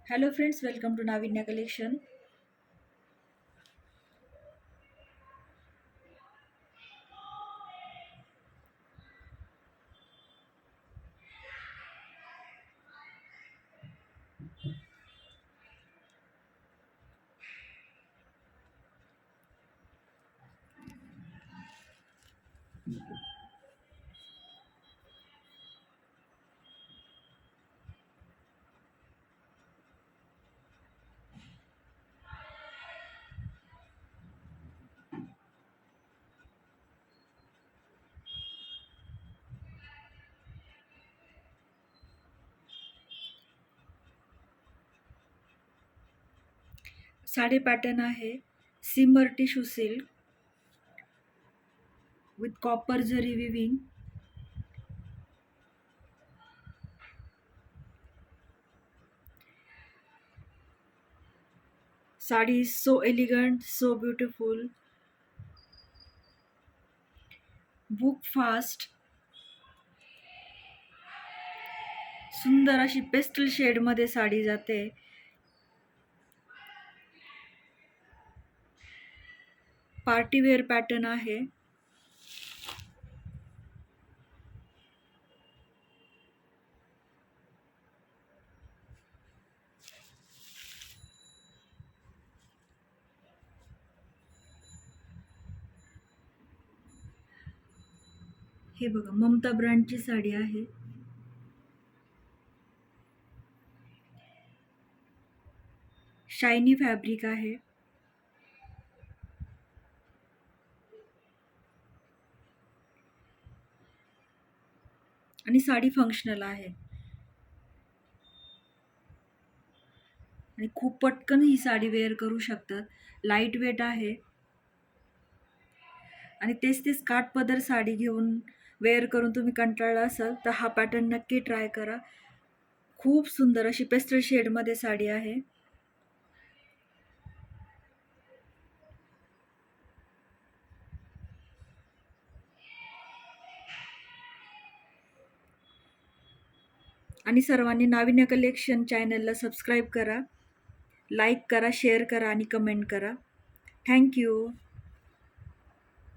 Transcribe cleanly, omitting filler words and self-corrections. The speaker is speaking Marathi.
Hello friends, welcome to Navinya collection. Sari pattern आहे shimmer tissue silk with copper zari weaving. Sari is so elegant, so beautiful. Book fast. सुंदर अशी पेस्टल शेड मध्ये साडी जाते. पार्टी वेअर पॅटर्न आहे. हे बघा, ममता ब्रँडची साडी आहे. शायनी फॅब्रिक आहे. आणि साडी फंक्शनल आहे आणि खूप पटकन ही साडी वेअर करू शकतात. लाईट वेट आहे आणि तेच तेच काठपदर साडी घेऊन वेअर करून तुम्ही कंटाळला असाल तर हा पॅटर्न नक्की ट्राय करा. खूप सुंदर अशी पेस्टल शेडमध्ये साडी आहे. आणि सर्वांनी नाविन्य कलेक्शन चॅनलला सबस्क्राईब करा, लाईक करा, शेअर करा आणि कमेंट करा. थँक्यू.